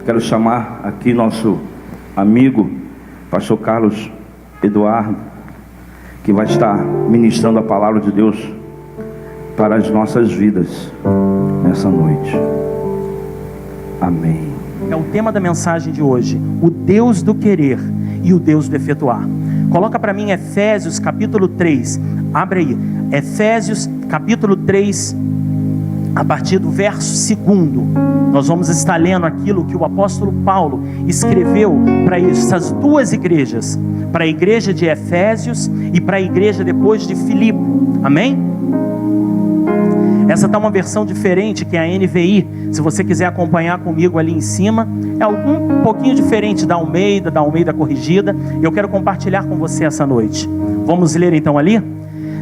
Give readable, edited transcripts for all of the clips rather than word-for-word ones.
Quero chamar aqui nosso amigo, pastor Carlos Eduardo, que vai estar ministrando a palavra de Deus para as nossas vidas nessa noite. Amém. É o tema da mensagem de hoje: o Deus do querer e o Deus do efetuar. Coloca para mim Efésios capítulo 3. Abre aí. Efésios capítulo 3, a partir do verso 2. Nós vamos estar lendo aquilo que o apóstolo Paulo escreveu para essas duas igrejas, para a igreja de Efésios e para a igreja depois de Filipe. Amém? Essa está uma versão diferente, que é a NVI. Se você quiser acompanhar comigo ali em cima, é um pouquinho diferente da Almeida corrigida. Eu quero compartilhar com você essa noite. Vamos ler então ali?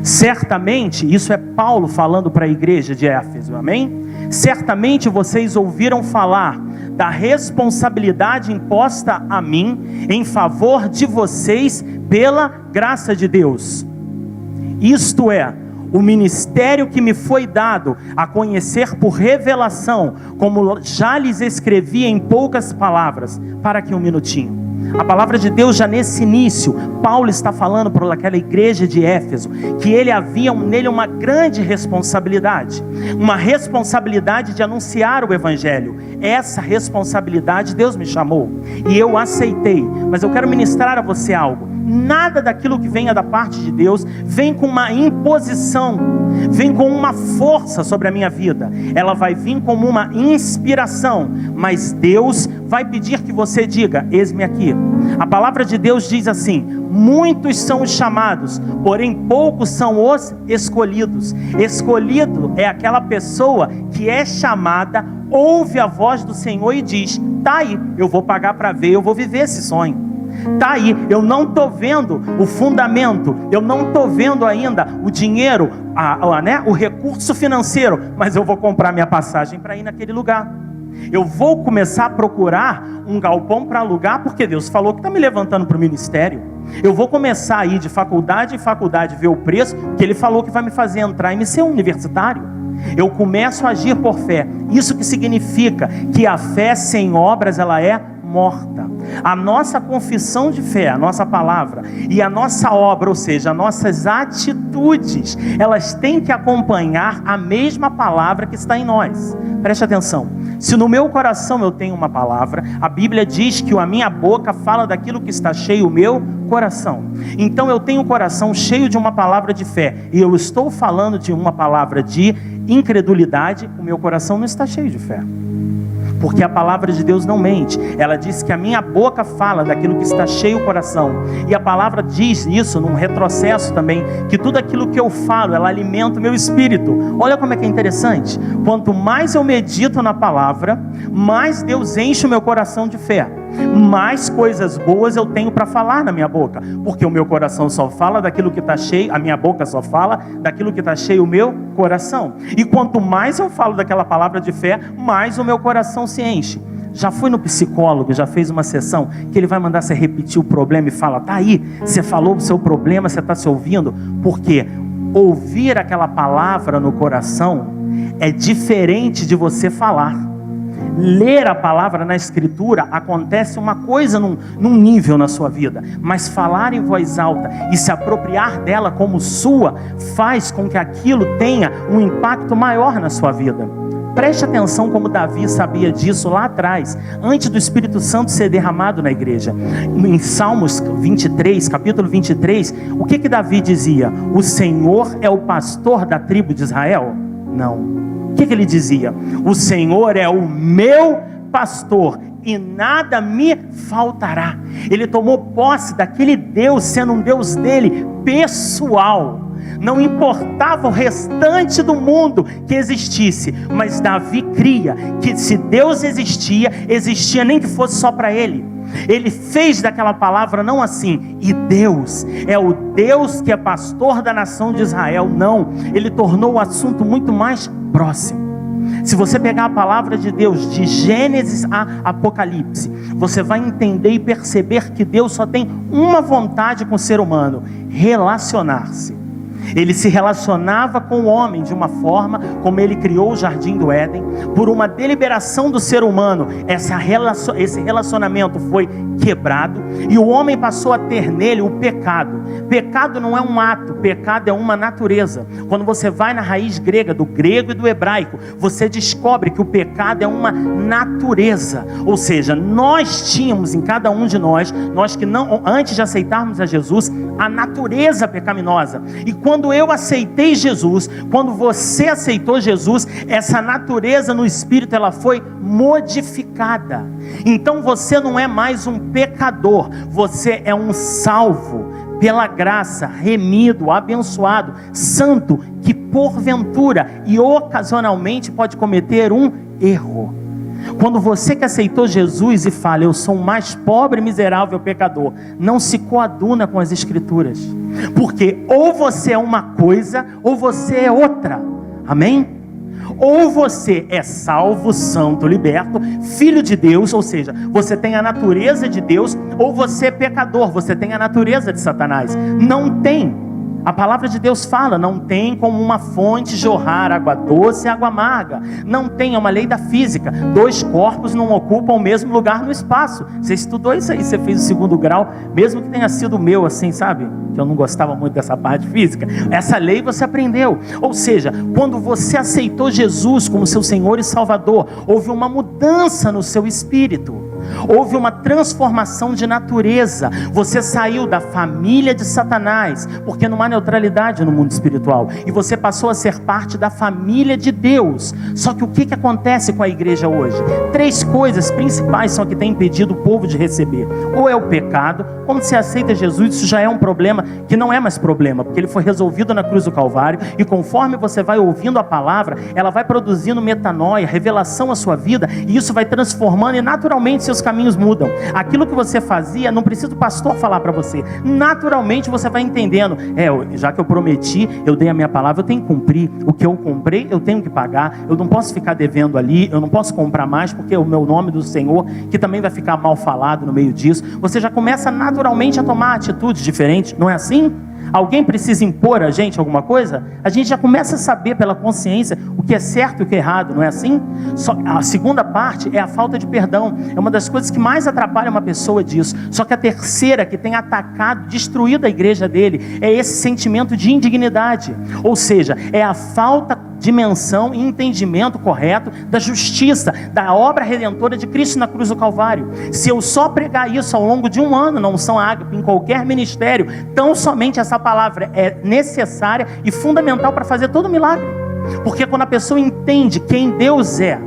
Certamente, isso é Paulo falando para a igreja de Éfeso, amém? Certamente vocês ouviram falar da responsabilidade imposta a mim em favor de vocês pela graça de Deus. Isto é, o ministério que me foi dado a conhecer por revelação, como já lhes escrevi em poucas palavras. Para aqui um minutinho. A palavra de Deus já nesse início, Paulo está falando para aquela igreja de Éfeso, que ele havia nele uma grande responsabilidade. Uma responsabilidade de anunciar o Evangelho. Essa responsabilidade Deus me chamou e eu aceitei. Mas eu quero ministrar a você algo. Nada daquilo que venha da parte de Deus vem com uma imposição, vem com uma força sobre a minha vida. Ela vai vir como uma inspiração, mas Deus vai pedir que você diga: eis-me aqui. A palavra de Deus diz assim: muitos são os chamados, porém poucos são os escolhidos. Escolhido é aquela pessoa que é chamada, ouve a voz do Senhor e diz: tá aí, eu vou pagar para ver, eu vou viver esse sonho. Tá aí, eu não estou vendo o fundamento, eu não estou vendo ainda o dinheiro, o recurso financeiro, mas eu vou comprar minha passagem para ir naquele lugar. Eu vou começar a procurar um galpão para alugar, porque Deus falou que está me levantando para o ministério. Eu vou começar a ir de faculdade em faculdade, ver o preço, que Ele falou que vai me fazer entrar e me ser um universitário. Eu começo a agir por fé. Isso que significa que a fé sem obras, ela é morta. A nossa confissão de fé, a nossa palavra e a nossa obra, ou seja, as nossas atitudes, elas têm que acompanhar a mesma palavra que está em nós. Preste atenção. Se no meu coração eu tenho uma palavra, a Bíblia diz que a minha boca fala daquilo que está cheio o meu coração. Então eu tenho o coração cheio de uma palavra de fé e eu estou falando de uma palavra de incredulidade, o meu coração não está cheio de fé. Porque a palavra de Deus não mente. Ela diz que a minha boca fala daquilo que está cheio o coração. E a palavra diz isso num retrocesso também, que tudo aquilo que eu falo, ela alimenta o meu espírito. Olha como é que é interessante. Quanto mais eu medito na palavra, mais Deus enche o meu coração de fé. Mais coisas boas eu tenho para falar na minha boca. Porque o meu coração só fala daquilo que está cheio, a minha boca só fala daquilo que está cheio o meu coração. E quanto mais eu falo daquela palavra de fé, mais o meu coração se enche. Já fui no psicólogo, já fez uma sessão que ele vai mandar você repetir o problema e fala: tá aí, você falou o seu problema, você está se ouvindo? Porque ouvir aquela palavra no coração é diferente de você falar. Ler a palavra na escritura, acontece uma coisa num nível na sua vida, mas falar em voz alta e se apropriar dela como sua, faz com que aquilo tenha um impacto maior na sua vida. Preste atenção como Davi sabia disso lá atrás, antes do Espírito Santo ser derramado na igreja. Em Salmos 23, capítulo 23, o que Davi dizia? O Senhor é o pastor da tribo de Israel? Não. O que ele dizia? O Senhor é o meu pastor e nada me faltará. Ele tomou posse daquele Deus, sendo um Deus dele pessoal. Não importava o restante do mundo que existisse, mas Davi cria que se Deus existia nem que fosse só para ele. Ele fez daquela palavra não assim: e Deus é o Deus que é pastor da nação de Israel. Não, ele tornou o assunto muito mais próximo. Se você pegar a palavra de Deus de Gênesis a Apocalipse, você vai entender e perceber que Deus só tem uma vontade com o ser humano: relacionar-se. Ele se relacionava com o homem de uma forma como ele criou o jardim do Éden. Por uma deliberação do ser humano, esse relacionamento foi quebrado e o homem passou a ter nele o pecado. Pecado não é um ato, pecado é uma natureza. Quando você vai na raiz grega, do grego e do hebraico, você descobre que o pecado é uma natureza. Ou seja, nós tínhamos em cada um de nós que não, antes de aceitarmos a Jesus, a natureza pecaminosa. E quando eu aceitei Jesus, quando você aceitou Jesus, essa natureza no espírito, ela foi modificada. Então você não é mais um pecador, você é um salvo pela graça, remido, abençoado, santo, que porventura e ocasionalmente pode cometer um erro. Quando você que aceitou Jesus e fala, eu sou o mais pobre, miserável pecador, não se coaduna com as escrituras, porque ou você é uma coisa, ou você é outra, amém? Ou você é salvo, santo, liberto, filho de Deus, ou seja, você tem a natureza de Deus, ou você é pecador, você tem a natureza de Satanás. Não tem. A palavra de Deus fala, não tem como uma fonte jorrar água doce e água amarga. Não tem, é uma lei da física. Dois corpos não ocupam o mesmo lugar no espaço. Você estudou isso aí, você fez o 2º grau, mesmo que tenha sido meu assim, sabe? Que eu não gostava muito dessa parte física. Essa lei você aprendeu. Ou seja, quando você aceitou Jesus como seu Senhor e Salvador, houve uma mudança no seu espírito. Houve uma transformação de natureza. Você saiu da família de Satanás, porque não há neutralidade no mundo espiritual, e você passou a ser parte da família de Deus. Só que o que acontece com a igreja hoje? 3 coisas principais são que têm impedido o povo de receber. Ou é o pecado. Quando você aceita Jesus, isso já é um problema que não é mais problema, porque ele foi resolvido na cruz do Calvário, e conforme você vai ouvindo a palavra, ela vai produzindo metanoia, revelação à sua vida, e isso vai transformando, e naturalmente seus caminhos mudam. Aquilo que você fazia, não precisa o pastor falar para você, naturalmente você vai entendendo, já que eu prometi, eu dei a minha palavra, eu tenho que cumprir. O que eu comprei, eu tenho que pagar. Eu não posso ficar devendo ali, eu não posso comprar mais, porque o meu nome do Senhor, que também vai ficar mal falado no meio disso. Você já começa naturalmente a tomar atitudes diferentes, não é assim? Alguém precisa impor a gente alguma coisa? A gente já começa a saber pela consciência o que é certo e o que é errado, não é assim? A segunda parte é a falta de perdão. É uma das coisas que mais atrapalha uma pessoa disso. Só que a terceira, que tem atacado, destruído a igreja dele, é esse sentimento de indignidade. Ou seja, é a falta de dimensão e entendimento correto da justiça, da obra redentora de Cristo na cruz do Calvário. Se eu só pregar isso ao longo de um ano na unção ágape, em qualquer ministério, tão somente essa palavra é necessária e fundamental para fazer todo o milagre. Porque quando a pessoa entende quem Deus é,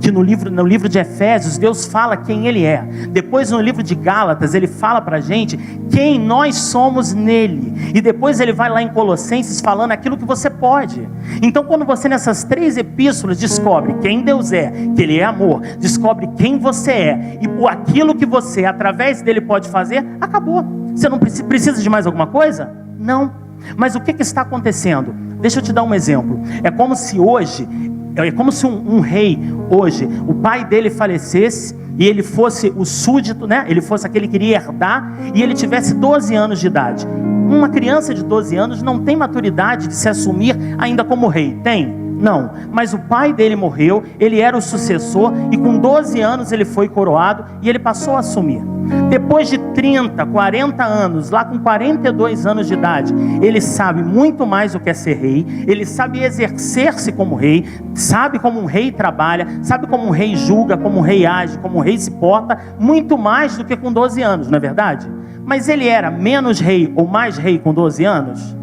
que no livro de Efésios, Deus fala quem Ele é. Depois no livro de Gálatas, Ele fala para a gente quem nós somos nele. E depois Ele vai lá em Colossenses falando aquilo que você pode. Então quando você nessas 3 epístolas descobre quem Deus é, que Ele é amor, descobre quem você é, e aquilo que você através dele pode fazer, acabou. Você não precisa de mais alguma coisa? Não. Mas o que está acontecendo? Deixa eu te dar um exemplo. É como se hoje... É como se um rei, hoje, o pai dele falecesse e ele fosse o súdito, né? Ele fosse aquele que iria herdar, e ele tivesse 12 anos de idade. Uma criança de 12 anos não tem maturidade de se assumir ainda como rei. Tem? Não. Mas o pai dele morreu, ele era o sucessor, e com 12 anos ele foi coroado e ele passou a assumir. Depois de 30, 40 anos, lá com 42 anos de idade, ele sabe muito mais o que é ser rei, ele sabe exercer-se como rei, sabe como um rei trabalha, sabe como um rei julga, como um rei age, como um rei se porta, muito mais do que com 12 anos, não é verdade? Mas ele era menos rei ou mais rei com 12 anos?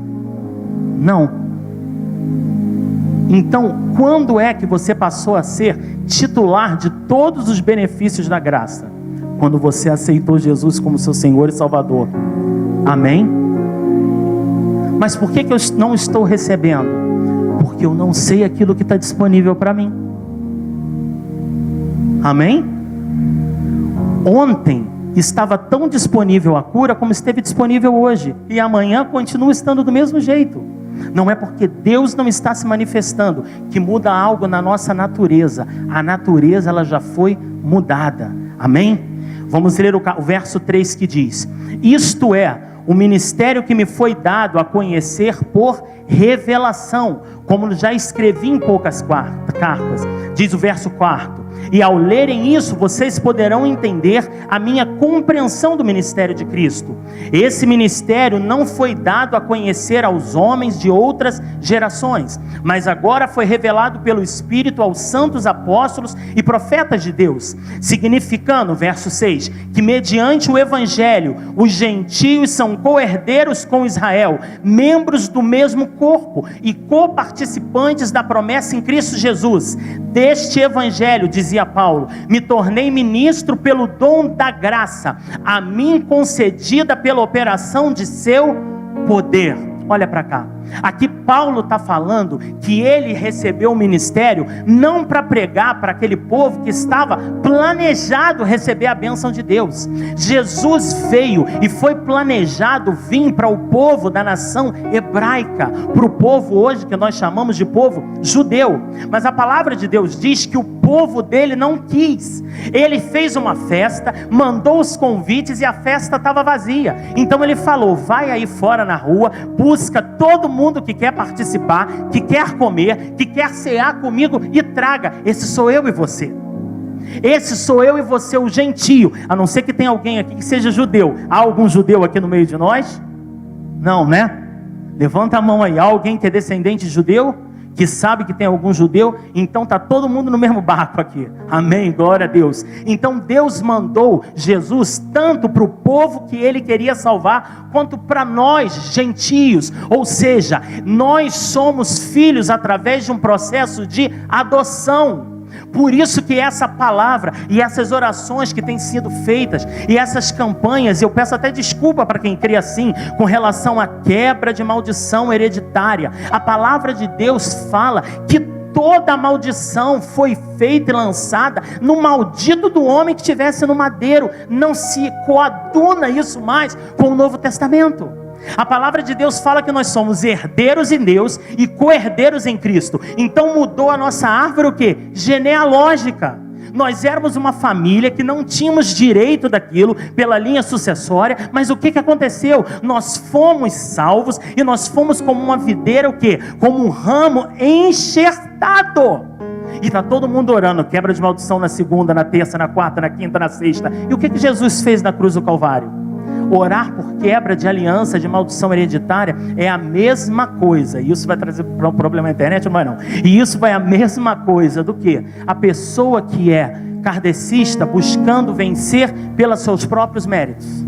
Não. Então, quando é que você passou a ser titular de todos os benefícios da graça? Quando você aceitou Jesus como seu Senhor e Salvador. Amém? Mas por que eu não estou recebendo? Porque eu não sei aquilo que está disponível para mim. Amém? Ontem estava tão disponível a cura como esteve disponível hoje, e amanhã continua estando do mesmo jeito. Não é porque Deus não está se manifestando que muda algo na nossa natureza. A natureza, ela já foi mudada. Amém? Vamos ler o verso 3 que diz: isto é, o ministério que me foi dado a conhecer por revelação, como já escrevi em poucas cartas, diz o verso 4. E ao lerem isso, vocês poderão entender a minha compreensão do ministério de Cristo. Esse ministério não foi dado a conhecer aos homens de outras gerações, mas agora foi revelado pelo Espírito aos santos apóstolos e profetas de Deus, significando, verso 6, que mediante o Evangelho, os gentios são co-herdeiros com Israel, membros do mesmo corpo e coparticipantes da promessa em Cristo Jesus. Deste Evangelho, dizia Paulo, me tornei ministro pelo dom da graça, a mim concedida pela operação de seu poder. Olha para cá. Aqui Paulo está falando que ele recebeu o ministério não para pregar para aquele povo que estava planejado receber a bênção de Deus. Jesus veio e foi planejado vir para o povo da nação hebraica, para o povo hoje que nós chamamos de povo judeu. Mas a palavra de Deus diz que o povo dele não quis. Ele fez uma festa, mandou os convites e a festa estava vazia. Então ele falou: vai aí fora na rua, busca todo mundo que quer participar, que quer comer, que quer cear comigo e traga. Esse sou eu e você. Esse sou eu e você, o gentio. A não ser que tenha alguém aqui que seja judeu. Há algum judeu aqui no meio de nós? Não, né? Levanta a mão aí. Há alguém que é descendente de judeu? Que sabe que tem algum judeu? Então está todo mundo no mesmo barco aqui. Amém, glória a Deus. Então Deus mandou Jesus tanto para o povo que ele queria salvar, quanto para nós, gentios. Ou seja, nós somos filhos através de um processo de adoção. Por isso que essa palavra e essas orações que têm sido feitas e essas campanhas, eu peço até desculpa para quem crê assim, com relação à quebra de maldição hereditária. A palavra de Deus fala que toda a maldição foi feita e lançada no maldito do homem que estivesse no madeiro. Não se coaduna isso mais com o Novo Testamento. A palavra de Deus fala que nós somos herdeiros em Deus e co-herdeiros em Cristo. Então mudou a nossa árvore o quê? Genealógica. Nós éramos uma família que não tínhamos direito daquilo pela linha sucessória, mas o que aconteceu? Nós fomos salvos e nós fomos como uma videira o quê? Como um ramo enxertado. E está todo mundo orando, quebra de maldição na segunda, na terça, na quarta, na quinta, na sexta. E o que Jesus fez na cruz do Calvário? Orar por quebra de aliança, de maldição hereditária, é a mesma coisa. E isso vai trazer um problema na internet, mas não. E isso vai a mesma coisa do que a pessoa que é kardecista buscando vencer pelos seus próprios méritos.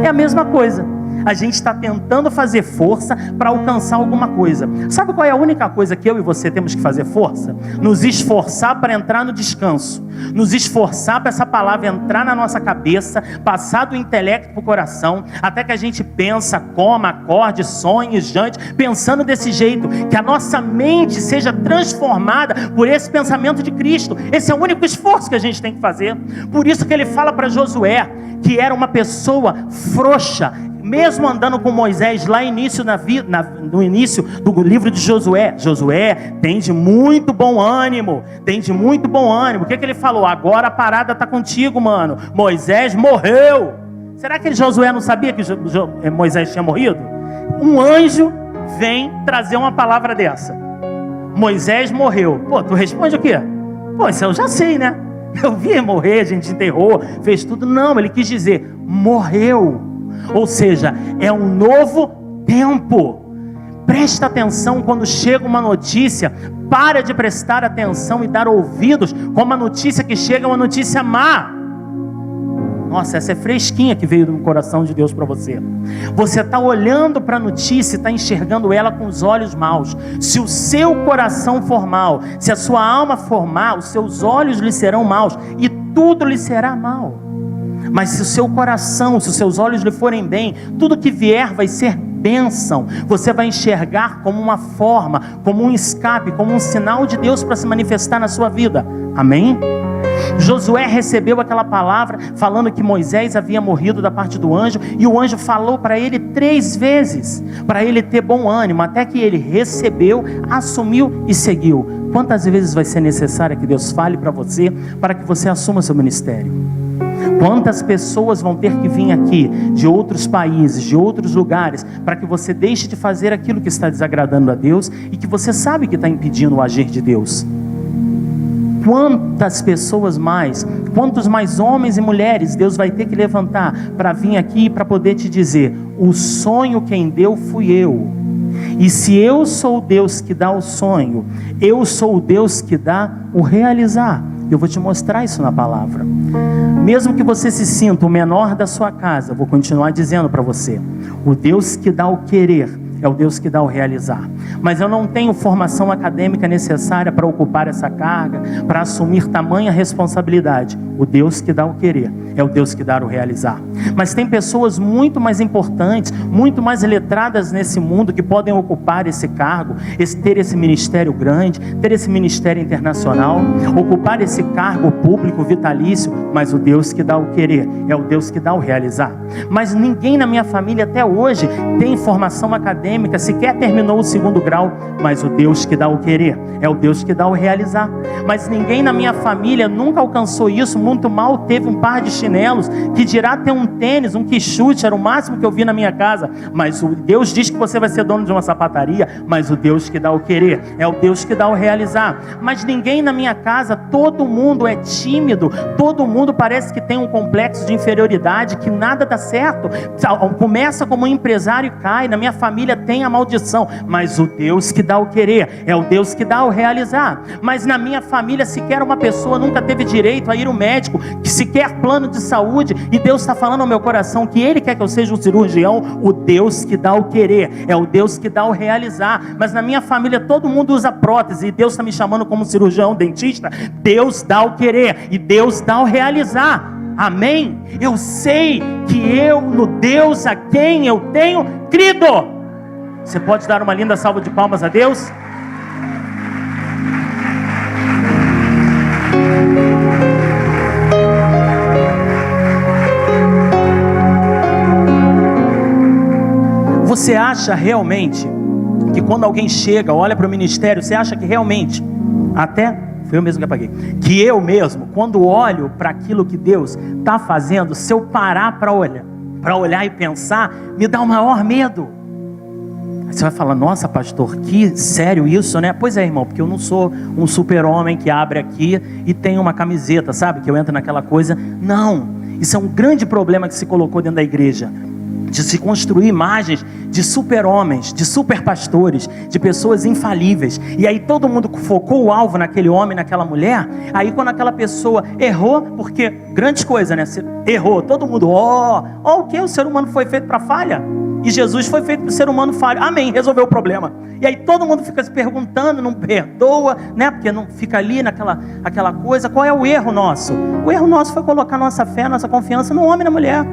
É a mesma coisa. A gente está tentando fazer força para alcançar alguma coisa. Sabe qual é a única coisa que eu e você temos que fazer força? Nos esforçar para entrar no descanso. Nos esforçar para essa palavra entrar na nossa cabeça, passar do intelecto para o coração, até que a gente pensa, coma, acorde, sonhe, jante, pensando desse jeito, que a nossa mente seja transformada por esse pensamento de Cristo. Esse é o único esforço que a gente tem que fazer. Por isso que ele fala para Josué, que era uma pessoa frouxa, mesmo andando com Moisés lá no início do livro de Josué. Josué, tem de muito bom ânimo, o que ele falou? Agora a parada está contigo, mano. Moisés morreu. Será que Josué não sabia que Moisés tinha morrido? Um anjo vem trazer uma palavra dessa: Moisés morreu. Pô, tu responde o quê? Pô, isso eu já sei, né? Eu vi ele morrer, a gente enterrou, fez tudo. Não, ele quis dizer, morreu. Ou seja, é um novo tempo. Presta atenção quando chega uma notícia. Para de prestar atenção e dar ouvidos como a notícia que chega é uma notícia má. Nossa, essa é fresquinha que veio do coração de Deus para você. Você está olhando para a notícia e está enxergando ela com os olhos maus. Se o seu coração for mau, se a sua alma for má, os seus olhos lhe serão maus e tudo lhe será mal. Mas se o seu coração, se os seus olhos lhe forem bem, tudo que vier vai ser bênção. Você vai enxergar como uma forma, como um escape, como um sinal de Deus para se manifestar na sua vida. Amém? Josué recebeu aquela palavra falando que Moisés havia morrido da parte do anjo, e o anjo falou para ele 3 vezes, para ele ter bom ânimo, até que ele recebeu, assumiu e seguiu. Quantas vezes vai ser necessário que Deus fale para você, para que você assuma seu ministério? Quantas pessoas vão ter que vir aqui, de outros países, de outros lugares, para que você deixe de fazer aquilo que está desagradando a Deus e que você sabe que está impedindo o agir de Deus? Quantas pessoas mais, quantos mais homens e mulheres Deus vai ter que levantar para vir aqui para poder te dizer: o sonho quem deu fui eu. E se eu sou o Deus que dá o sonho, eu sou o Deus que dá o realizar. Eu vou te mostrar isso na palavra. Mesmo que você se sinta o menor da sua casa, vou continuar dizendo para você: o Deus que dá o querer é o Deus que dá o realizar. Mas eu não tenho formação acadêmica necessária para ocupar essa carga, para assumir tamanha responsabilidade. O Deus que dá o querer é o Deus que dá o realizar. Mas tem pessoas muito mais importantes, muito mais letradas nesse mundo, que podem ocupar esse cargo, ter esse ministério grande, ter esse ministério internacional, ocupar esse cargo público vitalício. Mas o Deus que dá o querer é o Deus que dá o realizar. Mas ninguém na minha família até hoje tem formação acadêmica, sequer terminou o 2º grau. Mas o Deus que dá o querer é o Deus que dá o realizar. Mas ninguém na minha família nunca alcançou isso, muito mal teve um par de chinelos, que dirá ter um tênis, um quichute, era o máximo que eu vi na minha casa. Mas o Deus diz que você vai ser dono de uma sapataria. Mas o Deus que dá o querer é o Deus que dá o realizar. Mas ninguém na minha casa, todo mundo é tímido, todo mundo parece que tem um complexo de inferioridade, que nada dá certo, começa como um empresário e cai. Na minha família tem a maldição. Mas o Deus que dá o querer é o Deus que dá o realizar. Mas na minha família sequer uma pessoa nunca teve direito a ir ao médico, que sequer plano de saúde, e Deus está falando ao meu coração que Ele quer que eu seja um cirurgião. O Deus que dá o querer é o Deus que dá o realizar. Mas na minha família todo mundo usa prótese, e Deus está me chamando como cirurgião, dentista. Deus dá o querer e Deus dá o realizar. Amém? Eu sei que eu, no Deus a quem eu tenho crido. Você pode dar uma linda salva de palmas a Deus? Você acha realmente que quando alguém chega, olha para o ministério, você acha que realmente, até foi eu mesmo que apaguei, que eu mesmo, quando olho para aquilo que Deus está fazendo, se eu parar para olhar e pensar, me dá o maior medo. Aí você vai falar: nossa pastor, que sério isso, né? Pois é, irmão, porque eu não sou um super-homem que abre aqui e tem uma camiseta, sabe? Que eu entro naquela coisa. Não, isso é um grande problema que se colocou dentro da igreja, de se construir imagens de super-homens, de super-pastores, de pessoas infalíveis. E aí todo mundo focou o alvo naquele homem, naquela mulher. Aí quando aquela pessoa errou, porque grandes coisas, né? Você errou, todo mundo, o que? O ser humano foi feito para falha? E Jesus foi feito para o ser humano falho. Amém, resolveu o problema. E aí todo mundo fica se perguntando, não perdoa, né? Porque não fica ali aquela coisa. Qual é o erro nosso? O erro nosso foi colocar nossa fé, nossa confiança no homem e na mulher.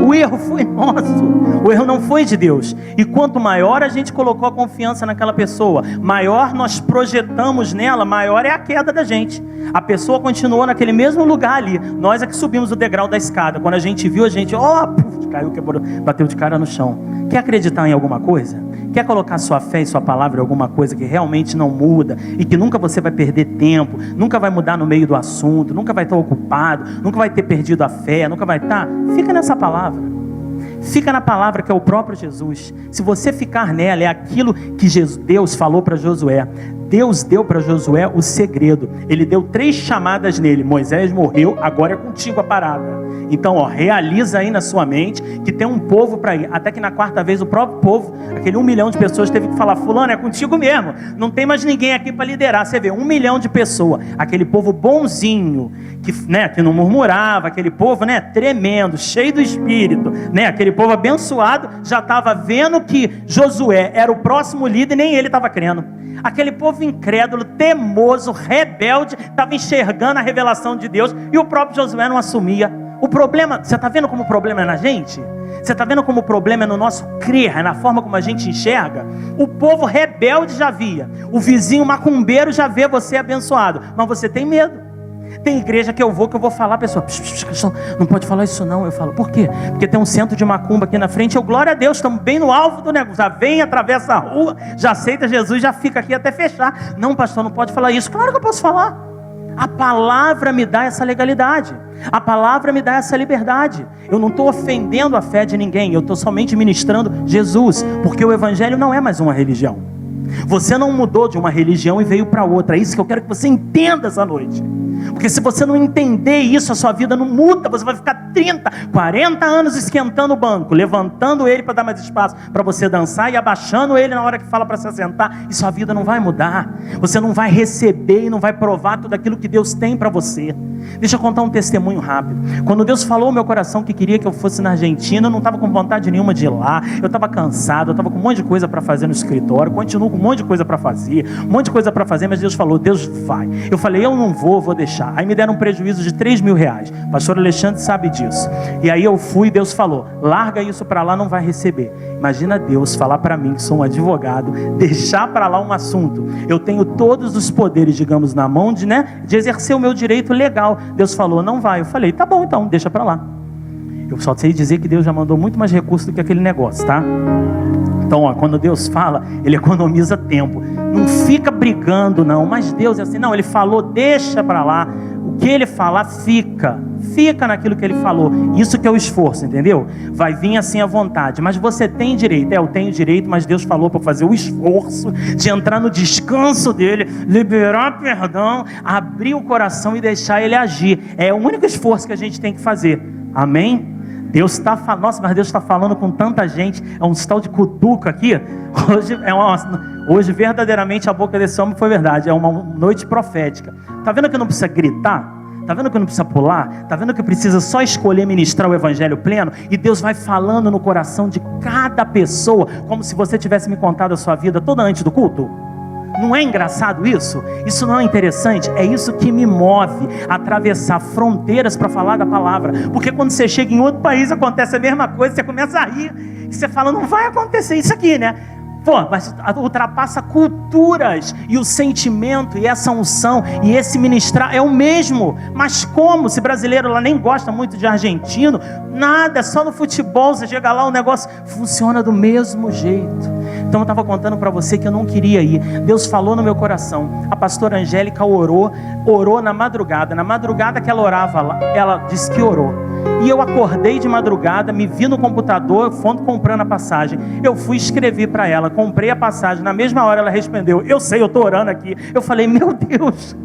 O erro foi nosso, o erro não foi de Deus. E quanto maior a gente colocou a confiança naquela pessoa, maior nós projetamos nela, maior é a queda da gente. A pessoa continuou naquele mesmo lugar ali, nós é que subimos o degrau da escada. Quando a gente viu, a gente caiu, quebrou, bateu de cara no chão. Quer acreditar em alguma coisa? Quer colocar sua fé e sua palavra em alguma coisa que realmente não muda e que nunca você vai perder tempo, nunca vai mudar no meio do assunto, nunca vai estar ocupado, nunca vai ter perdido a fé, nunca vai estar? Fica nessa palavra. Fica na palavra, que é o próprio Jesus. Se você ficar nela, é aquilo que Deus falou para Josué. Deus deu para Josué o segredo. Ele deu 3 chamadas nele. Moisés morreu, agora é contigo a parada. Então, realiza aí na sua mente que tem um povo para ir. Até que na 4ª vez o próprio povo, aquele 1 milhão de pessoas, teve que falar: fulano, é contigo mesmo. Não tem mais ninguém aqui para liderar. Você vê, 1 milhão de pessoas. Aquele povo bonzinho, que não murmurava. Aquele povo, tremendo, cheio do Espírito. Aquele povo abençoado, já estava vendo que Josué era o próximo líder e nem ele estava crendo. Aquele povo incrédulo, teimoso, rebelde, estava enxergando a revelação de Deus e o próprio Josué não assumia. O problema, você está vendo como o problema é na gente? Você está vendo como o problema é no nosso crer, é na forma como a gente enxerga? O povo rebelde já via, o vizinho macumbeiro já vê você abençoado, mas você tem medo. Tem igreja que eu vou falar, a pessoa, não pode falar isso não. Eu falo: por quê? Porque tem um centro de macumba aqui na frente. Eu, glória a Deus, estamos bem no alvo do negócio. Já vem, atravessa a rua, já aceita Jesus, já fica aqui até fechar. Não, pastor, não pode falar isso. Claro que eu posso falar. A palavra me dá essa legalidade. A palavra me dá essa liberdade. Eu não estou ofendendo a fé de ninguém. Eu estou somente ministrando Jesus. Porque o evangelho não é mais uma religião. Você não mudou de uma religião e veio para outra. É isso que eu quero que você entenda essa noite. Porque se você não entender isso, a sua vida não muda. Você vai ficar 30, 40 anos esquentando o banco, levantando ele para dar mais espaço para você dançar e abaixando ele na hora que fala para se assentar, e sua vida não vai mudar. Você não vai receber e não vai provar tudo aquilo que Deus tem para você. Deixa eu contar um testemunho rápido. Quando Deus falou ao meu coração que queria que eu fosse na Argentina, eu não estava com vontade nenhuma de ir lá. Eu estava cansado, eu estava com um monte de coisa para fazer no escritório, continuo com um monte de coisa para fazer, mas Deus falou, Deus vai. Eu falei, eu não vou deixar. Aí me deram um prejuízo de 3 mil reais. O pastor Alexandre sabe disso. E aí eu fui, Deus falou, larga isso para lá, não vai receber. Imagina Deus falar para mim, que sou um advogado, deixar para lá um assunto. Eu tenho todos os poderes, digamos, na mão de exercer o meu direito legal. Deus falou, não vai. Eu falei, tá bom então, deixa para lá. Eu só sei dizer que Deus já mandou muito mais recursos do que aquele negócio, tá? Então, quando Deus fala, Ele economiza tempo. Não fica brigando, não. Mas Deus é assim, não, Ele falou, deixa para lá. O que Ele falar, fica naquilo que Ele falou. Isso que é o esforço, entendeu? Vai vir assim à vontade. Mas você tem direito. Eu tenho direito, mas Deus falou para fazer o esforço de entrar no descanso dEle, liberar perdão, abrir o coração e deixar Ele agir. É o único esforço que a gente tem que fazer. Amém? Deus está falando, nossa, mas Deus está falando com tanta gente. É um tal de cutuca aqui. Hoje verdadeiramente a boca desse homem foi verdade. É uma noite profética. Está vendo que não precisa gritar? Está vendo que não precisa pular? Está vendo que precisa só escolher ministrar o evangelho pleno? E Deus vai falando no coração de cada pessoa, como se você tivesse me contado a sua vida toda antes do culto. Não é engraçado isso? Isso não é interessante? É isso que me move a atravessar fronteiras para falar da palavra. Porque quando você chega em outro país, acontece a mesma coisa, você começa a rir. E você fala, não vai acontecer isso aqui, né? Mas ultrapassa culturas, e o sentimento, e essa unção, e esse ministrar é o mesmo. Mas como? Se brasileiro lá nem gosta muito de argentino, nada, só no futebol, você chega lá, o negócio funciona do mesmo jeito. Então eu estava contando para você que eu não queria ir. Deus falou no meu coração. A pastora Angélica orou na madrugada que ela orava lá, ela disse que orou. E eu acordei de madrugada, me vi no computador, fui comprando a passagem. Eu fui escrever para ela, comprei a passagem. Na mesma hora ela respondeu, eu sei, eu estou orando aqui. Eu falei, meu Deus.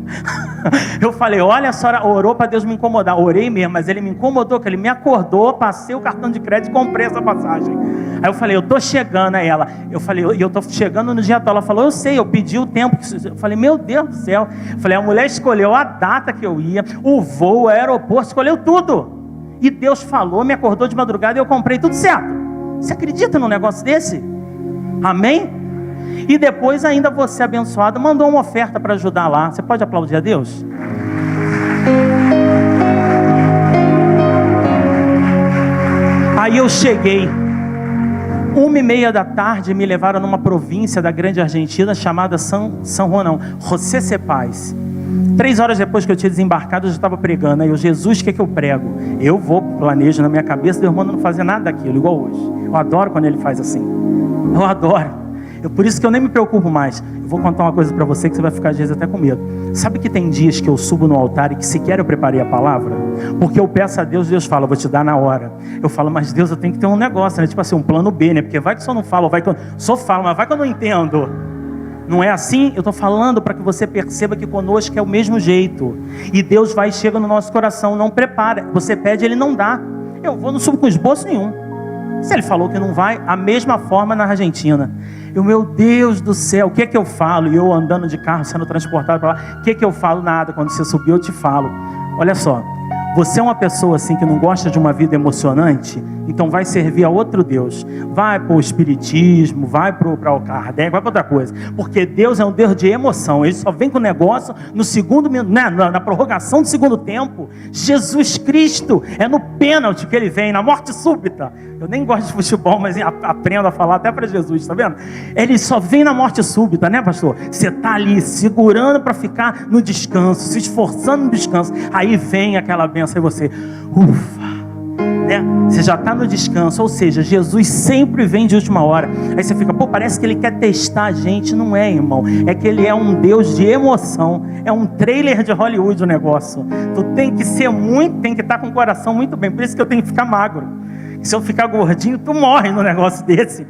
Eu falei, olha, a senhora orou para Deus me incomodar. Orei mesmo, mas Ele me incomodou, que Ele me acordou, passei o cartão de crédito e comprei essa passagem. Aí eu falei, eu estou chegando a ela. Eu falei, eu estou chegando no dia tal. Ela falou, eu sei, eu pedi o tempo. Eu falei, meu Deus do céu. Eu falei, a mulher escolheu a data que eu ia, o voo, o aeroporto, escolheu tudo. E Deus falou, me acordou de madrugada e eu comprei tudo certo. Você acredita num negócio desse? Amém? E depois ainda você abençoado mandou uma oferta para ajudar lá. Você pode aplaudir a Deus? Aí eu cheguei 1h30 da tarde, me levaram numa província da grande Argentina chamada José Cepaz. 3 horas depois que eu tinha desembarcado, eu já estava pregando. Aí eu, Jesus, o que é que eu prego? Eu vou, planejo na minha cabeça, Deus manda não fazer nada daquilo, igual hoje. Eu adoro quando Ele faz assim. Eu adoro. Por isso que eu nem me preocupo mais. Eu vou contar uma coisa para você que você vai ficar às vezes até com medo. Sabe que tem dias que eu subo no altar e que sequer eu preparei a palavra? Porque eu peço a Deus, Deus fala, eu vou te dar na hora. Eu falo, mas Deus, eu tenho que ter um negócio, né? Tipo assim, um plano B, né? Porque vai que só não fala, vai que eu só falo, mas vai que eu não entendo. Não é assim? Eu estou falando para que você perceba que conosco é o mesmo jeito. E Deus vai e chega no nosso coração, não prepara. Você pede, Ele não dá. Eu não subo com esboço nenhum. Se Ele falou que não vai, a mesma forma na Argentina. Eu, meu Deus do céu, o que é que eu falo? E eu andando de carro, sendo transportado para lá. O que é que eu falo? Nada. Quando você subir, eu te falo. Olha só. Você é uma pessoa assim que não gosta de uma vida emocionante, então vai servir a outro Deus. Vai para o espiritismo, vai para o Kardec, vai para outra coisa. Porque Deus é um Deus de emoção. Ele só vem com o negócio no segundo minuto, na prorrogação do segundo tempo. Jesus Cristo é no pênalti que Ele vem, na morte súbita. Eu nem gosto de futebol, mas aprendo a falar até para Jesus, tá vendo? Ele só vem na morte súbita, né, pastor? Você está ali segurando para ficar no descanso, se esforçando no descanso. Aí vem aquela bênção e você, ufa, né? Você já está no descanso, ou seja, Jesus sempre vem de última hora. Aí você fica, parece que ele quer testar a gente. Não é, irmão, é que ele é um Deus de emoção. É um trailer de Hollywood o negócio. Tu tem que ser tem que estar com o coração muito bem. Por isso que eu tenho que ficar magro. Se eu ficar gordinho, tu morre no negócio desse.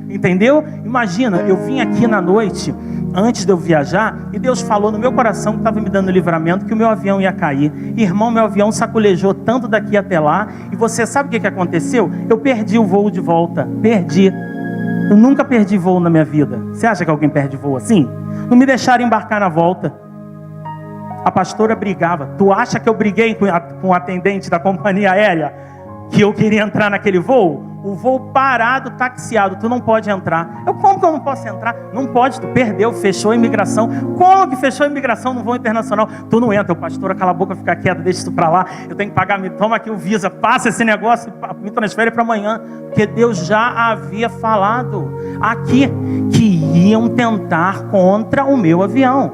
Entendeu? Imagina, eu vim aqui na noite, antes de eu viajar, e Deus falou no meu coração que estava me dando livramento, que o meu avião ia cair. Irmão, meu avião sacolejou tanto daqui até lá, e você sabe o que aconteceu? Eu perdi o voo de volta, perdi. Eu nunca perdi voo na minha vida. Você acha que alguém perde voo assim? Não me deixaram embarcar na volta. A pastora brigava. Tu acha que eu briguei com o atendente da companhia aérea? Que eu queria entrar naquele voo? O voo parado, taxiado, tu não pode entrar. Como que eu não posso entrar? Não pode, tu perdeu, fechou a imigração. Como que fechou a imigração no voo internacional? Tu não entra, o pastor, cala a boca, fica quieto, deixa isso pra lá. Eu tenho que pagar, toma aqui o Visa, passa esse negócio, me transfere para amanhã. Porque Deus já havia falado aqui que iam tentar contra o meu avião.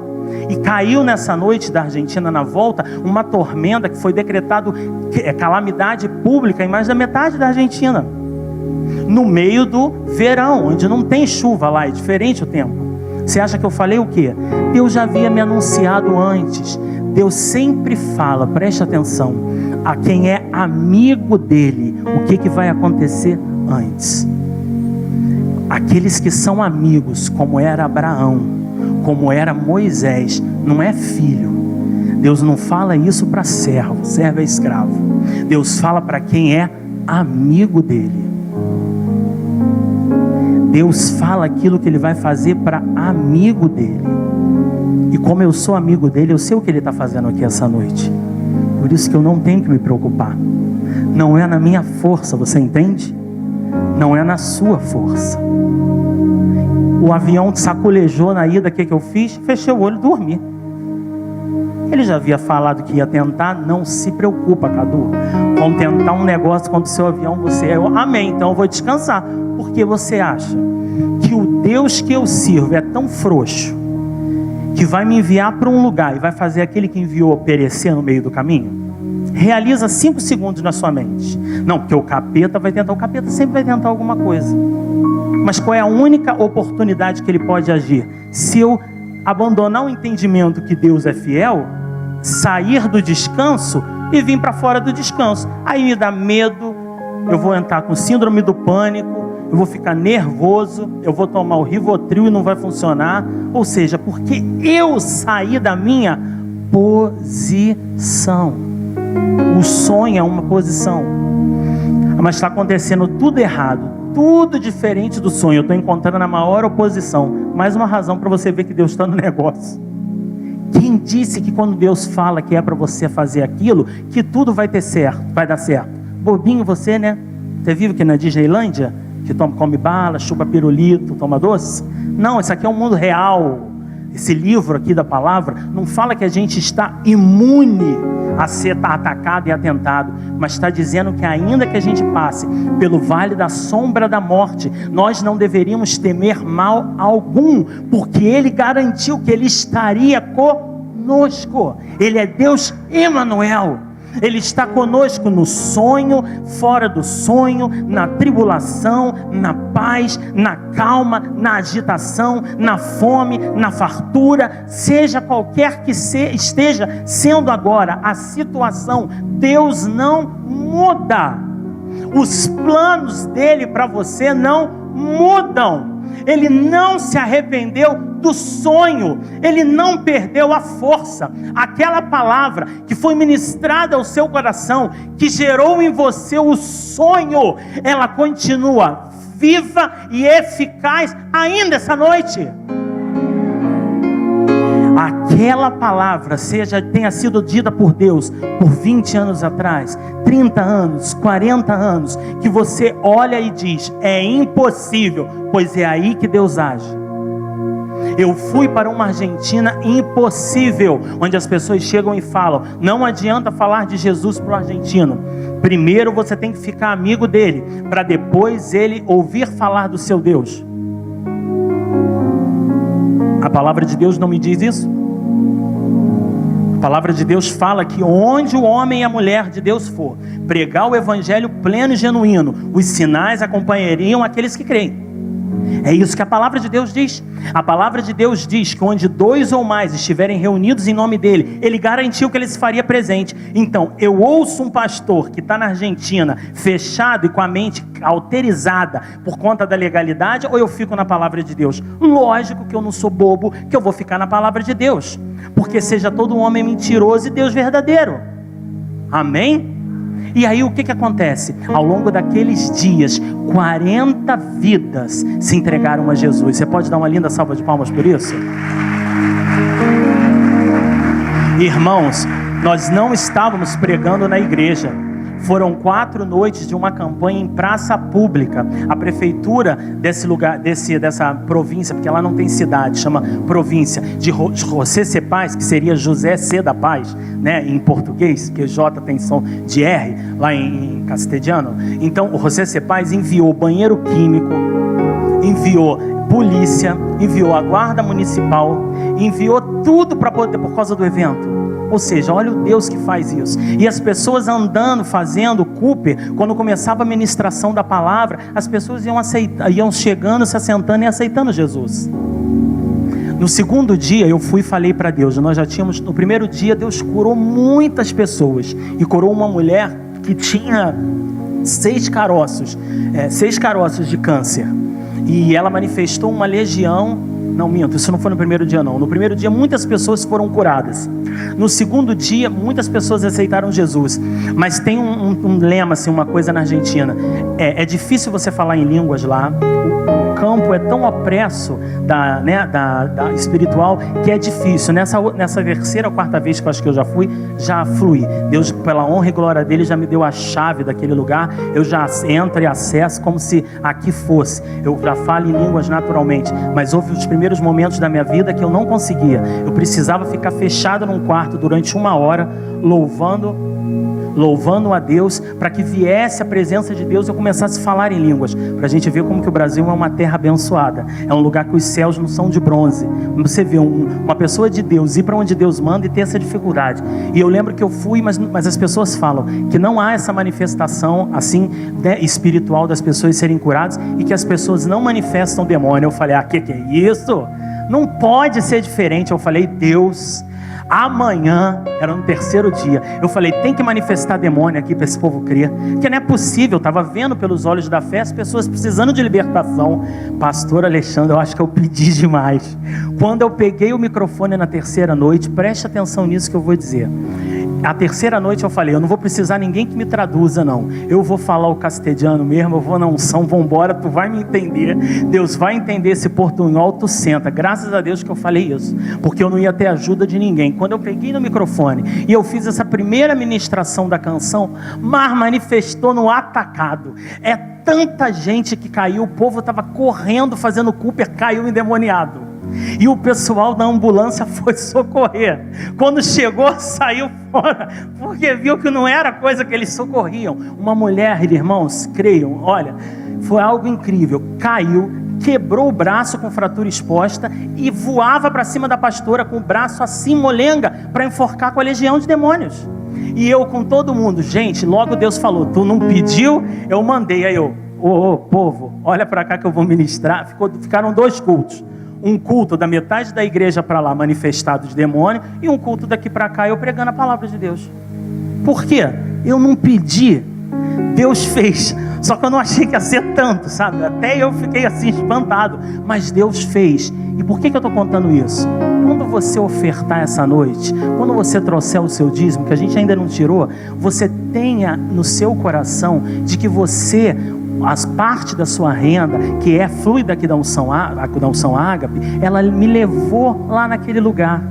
E caiu nessa noite da Argentina na volta uma tormenta que foi decretado calamidade pública em mais da metade da Argentina. No meio do verão, onde não tem chuva lá, é diferente o tempo. Você acha que eu falei o quê? Deus já havia me anunciado antes. Deus sempre fala, preste atenção, a quem é amigo dele, o que vai acontecer antes. Aqueles que são amigos, como era Abraão, como era Moisés, não é filho. Deus não fala isso para servo, servo é escravo. Deus fala para quem é amigo dele. Deus fala aquilo que ele vai fazer para amigo dele. E como eu sou amigo dele, eu sei o que ele está fazendo aqui essa noite. Por isso que eu não tenho que me preocupar. Não é na minha força, você entende? Não é na sua força. O avião sacolejou na ida, o que eu fiz? Fechei o olho e dormi. Ele já havia falado que ia tentar, não se preocupa, Cadu. Vão tentar um negócio contra o seu avião, amém, então eu vou descansar. Porque você acha que o Deus que eu sirvo é tão frouxo, que vai me enviar para um lugar e vai fazer aquele que enviou perecer no meio do caminho? Realiza 5 segundos na sua mente. Não, porque o capeta sempre vai tentar alguma coisa. Mas qual é a única oportunidade que ele pode agir? Se eu abandonar o entendimento que Deus é fiel, sair do descanso e vir para fora do descanso. Aí me dá medo, eu vou entrar com síndrome do pânico, eu vou ficar nervoso, eu vou tomar o Rivotril e não vai funcionar. Ou seja, porque eu saí da minha posição. O sonho é uma posição, mas está acontecendo tudo errado, tudo diferente do sonho. Eu estou encontrando a maior oposição. Mais uma razão para você ver que Deus está no negócio. Quem disse que quando Deus fala que é para você fazer aquilo, que tudo vai dar certo? Bobinho você, né? Você vive aqui na Disneylândia, que come bala, chupa pirulito, toma doce? Não, isso aqui é um mundo real. Esse livro aqui da palavra não fala que a gente está imune a ser atacado e atentado, mas está dizendo que ainda que a gente passe pelo vale da sombra da morte, nós não deveríamos temer mal algum, porque Ele garantiu que Ele estaria conosco. Ele é Deus Emanuel. Ele está conosco no sonho, fora do sonho, na tribulação, na paz, na calma, na agitação, na fome, na fartura, seja qualquer que esteja sendo agora a situação, Deus não muda. Os planos dele para você não mudam. Ele não se arrependeu do sonho, ele não perdeu a força. Aquela palavra que foi ministrada ao seu coração, que gerou em você o sonho, ela continua viva e eficaz ainda essa noite. Aquela palavra tenha sido dita por Deus por 20 anos atrás, 30 anos, 40 anos, que você olha e diz, é impossível, pois é aí que Deus age. Eu fui para uma Argentina impossível, onde as pessoas chegam e falam, não adianta falar de Jesus para o argentino. Primeiro você tem que ficar amigo dele, para depois ele ouvir falar do seu Deus. A palavra de Deus não me diz isso? palavra de Deus fala que onde o homem e a mulher de Deus for, pregar o evangelho pleno e genuíno, os sinais acompanhariam aqueles que creem. É isso que a palavra de Deus diz. A palavra de Deus diz que onde 2 ou mais estiverem reunidos em nome dele, ele garantiu que ele se faria presente. Então, eu ouço um pastor que está na Argentina, fechado e com a mente alterizada por conta da legalidade, ou eu fico na palavra de Deus? Lógico que eu não sou bobo, que eu vou ficar na palavra de Deus, porque seja todo homem mentiroso e Deus verdadeiro. Amém? E aí o que acontece? Ao longo daqueles dias, 40 vidas se entregaram a Jesus. Você pode dar uma linda salva de palmas por isso? Irmãos, nós não estávamos pregando na igreja. Foram 4 noites de uma campanha em praça pública. A prefeitura desse lugar, dessa província, porque lá não tem cidade, chama província, de José C. Paz, que seria José C. da Paz, né, em português, que J tem som de R, lá em castelhano. Então, o José C. Paz enviou banheiro químico, enviou polícia, enviou a guarda municipal, enviou tudo para poder, por causa do evento. Ou seja, olha o Deus que faz isso. E as pessoas andando, fazendo Cooper, quando começava a ministração da palavra, as pessoas iam chegando, se assentando e aceitando Jesus. No segundo dia eu fui e falei para Deus, nós já tínhamos, no primeiro dia Deus curou muitas pessoas, e curou uma mulher que tinha 6 caroços de câncer, e ela manifestou uma legião. Não, minto, isso não foi no primeiro dia não. No primeiro dia muitas pessoas foram curadas. No segundo dia muitas pessoas aceitaram Jesus. Mas tem um lema, assim, uma coisa na Argentina. É difícil você falar em línguas lá. O campo é tão opresso da espiritual que é difícil. Nessa terceira ou quarta vez que eu acho que eu já fui, já flui. Deus, pela honra e glória dele, já me deu a chave daquele lugar. Eu já entro e acesso como se aqui fosse. Eu já falo em línguas naturalmente. Mas houve os primeiros momentos da minha vida que eu não conseguia. Eu precisava ficar fechado num quarto durante 1 hora, louvando a Deus, para que viesse a presença de Deus e eu começasse a falar em línguas, para a gente ver como que o Brasil é uma terra abençoada, é um lugar que os céus não são de bronze. Você vê uma pessoa de Deus ir para onde Deus manda e ter essa dificuldade. E eu lembro que eu fui, mas as pessoas falam que não há essa manifestação assim, espiritual, das pessoas serem curadas, e que as pessoas não manifestam demônio. Eu falei, que é isso? Não pode ser diferente. Eu falei, Deus, amanhã, era no terceiro dia, eu falei, tem que manifestar demônio aqui para esse povo crer, que não é possível. Eu estava vendo pelos olhos da fé as pessoas precisando de libertação. Pastor Alexandre, eu acho que eu pedi demais. Quando eu peguei o microfone na terceira noite, preste atenção nisso que eu vou dizer. A terceira noite eu falei, eu não vou precisar ninguém que me traduza não, eu vou falar o castelhano mesmo, eu vou na unção, vambora, tu vai me entender, Deus vai entender esse portunhol, tu senta. Graças a Deus que eu falei isso, porque eu não ia ter ajuda de ninguém. Quando eu peguei no microfone e eu fiz essa primeira ministração da canção, mas manifestou no atacado. É tanta gente que caiu, o povo estava correndo, fazendo Cooper, caiu endemoniado. E o pessoal da ambulância foi socorrer. Quando chegou, saiu fora, porque viu que não era coisa que eles socorriam. Uma mulher, irmãos, creiam, olha, foi algo incrível. Caiu, quebrou o braço com fratura exposta e voava para cima da pastora com o braço assim, molenga, para enforcar com a legião de demônios. E eu com todo mundo, gente, logo Deus falou, tu não pediu, eu mandei. Aí eu, povo, olha para cá que eu vou ministrar. Ficaram 2 cultos. Um culto da metade da igreja para lá, manifestado de demônio, e um culto daqui para cá, eu pregando a palavra de Deus. Por quê? Eu não pedi, Deus fez. Só que eu não achei que ia ser tanto, sabe? Até eu fiquei assim espantado, mas Deus fez. E por que eu estou contando isso? Quando você ofertar essa noite, quando você trouxer o seu dízimo, que a gente ainda não tirou, você tenha no seu coração de que você, as partes da sua renda, que é flui daqui da unção ágape, ela me levou lá naquele lugar.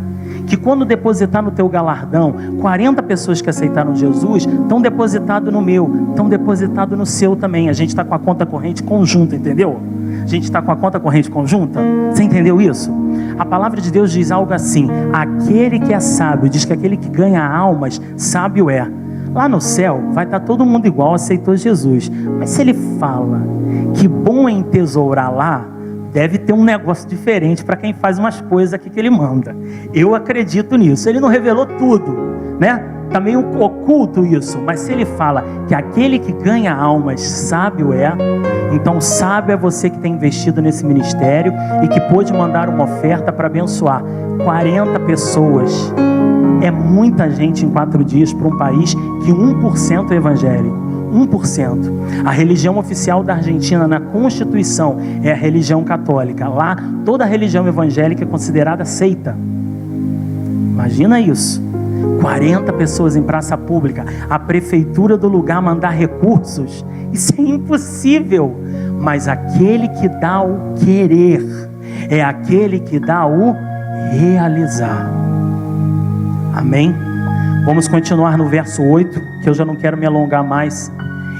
Que quando depositar no teu galardão, 40 pessoas que aceitaram Jesus, estão depositados no meu, estão depositados no seu também. A gente está com a conta corrente conjunta, entendeu? A gente está com a conta corrente conjunta. Você entendeu isso? A palavra de Deus diz algo assim: aquele que é sábio, diz que aquele que ganha almas, sábio é. Lá no céu vai estar todo mundo igual, aceitou Jesus. Mas se ele fala que bom é entesourar lá, deve ter um negócio diferente para quem faz umas coisas aqui que ele manda. Eu acredito nisso. Ele não revelou tudo, né? Está meio oculto isso, mas se ele fala que aquele que ganha almas sábio é, então sábio é você que tem investido nesse ministério e que pôde mandar uma oferta para abençoar 40 pessoas. É muita gente em 4 dias para um país que 1% é evangélico. 1%. A religião oficial da Argentina na Constituição é a religião católica. Lá toda a religião evangélica é considerada seita. Imagina isso. 40 pessoas em praça pública, a prefeitura do lugar mandar recursos, isso é impossível. Mas aquele que dá o querer é aquele que dá o realizar. Amém? Vamos continuar no verso 8, que eu já não quero me alongar mais.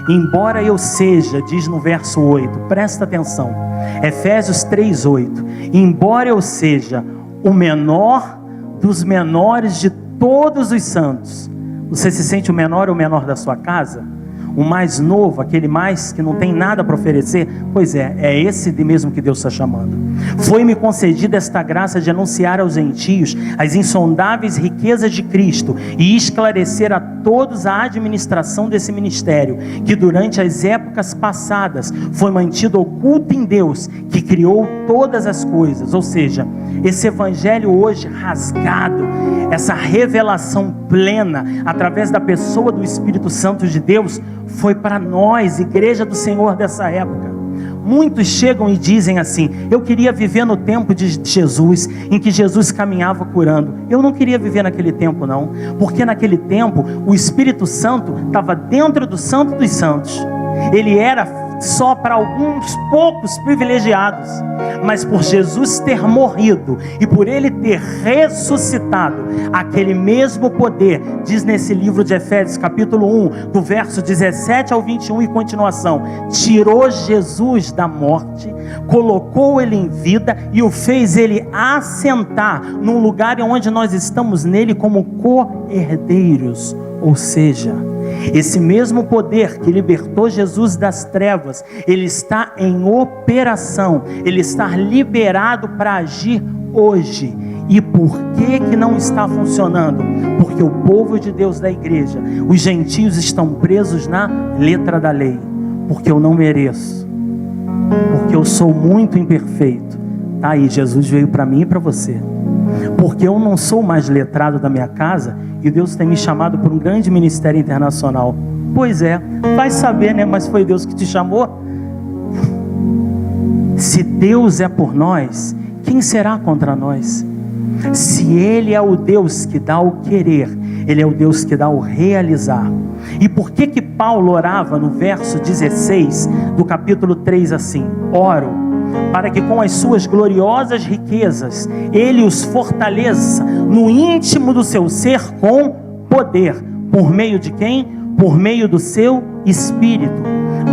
Embora eu seja, diz no verso 8, presta atenção, Efésios 3:8, embora eu seja o menor dos menores de todos os santos. Você se sente o menor ou o menor da sua casa? O mais novo, aquele mais que não tem nada para oferecer? Pois é esse mesmo que Deus está chamando. Foi-me concedida esta graça de anunciar aos gentios as insondáveis riquezas de Cristo e esclarecer a todos a administração desse ministério, que durante as épocas passadas foi mantido oculto em Deus, que criou todas as coisas. Ou seja, esse evangelho hoje rasgado, essa revelação plena através da pessoa do Espírito Santo de Deus, foi para nós, igreja do Senhor dessa época. Muitos chegam e dizem assim: eu queria viver no tempo de Jesus, em que Jesus caminhava curando. Eu não queria viver naquele tempo não, porque naquele tempo o Espírito Santo estava dentro do Santo dos Santos. Ele era só para alguns poucos privilegiados, mas por Jesus ter morrido e por ele ter ressuscitado, aquele mesmo poder, diz nesse livro de Efésios capítulo 1, do verso 17 ao 21 e continuação, tirou Jesus da morte, colocou ele em vida e o fez ele assentar num lugar onde nós estamos nele como co-herdeiros. Ou seja, esse mesmo poder que libertou Jesus das trevas, ele está em operação, ele está liberado para agir hoje. E por que não está funcionando? Porque o povo de Deus da igreja, os gentios, estão presos na letra da lei. Porque eu não mereço, porque eu sou muito imperfeito. Tá aí, Jesus veio para mim e para você. Porque eu não sou mais letrado da minha casa e Deus tem me chamado para um grande ministério internacional. Pois é, vai saber, né? Mas foi Deus que te chamou. Se Deus é por nós, quem será contra nós? Se Ele é o Deus que dá o querer, Ele é o Deus que dá o realizar. E por que Paulo orava no verso 16 do capítulo 3 assim? Oro para que com as suas gloriosas riquezas Ele os fortaleça no íntimo do seu ser com poder. Por meio de quem? Por meio do seu Espírito,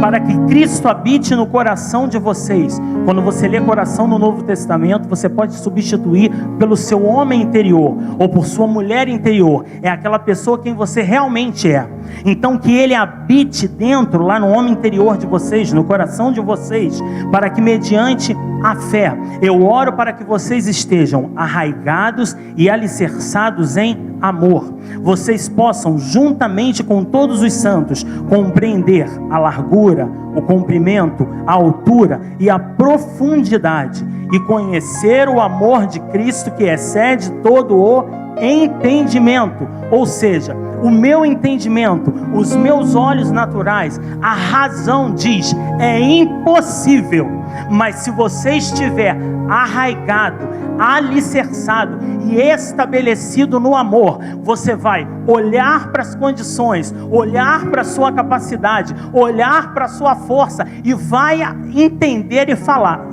para que Cristo habite no coração de vocês. Quando você lê coração no Novo Testamento, você pode substituir pelo seu homem interior, ou por sua mulher interior. É aquela pessoa quem você realmente é. Então que Ele habite dentro, lá no homem interior de vocês, no coração de vocês, para que mediante a fé, eu oro para que vocês estejam arraigados e alicerçados em amor. Vocês possam, juntamente com todos os santos, compreender a largura, o comprimento, a altura e a profundidade, e conhecer o amor de Cristo que excede todo o entendimento. Ou seja, o meu entendimento, os meus olhos naturais, a razão diz, é impossível. Mas se você estiver arraigado, alicerçado e estabelecido no amor, você vai olhar para as condições, olhar para a sua capacidade, olhar para a sua força e vai entender e falar: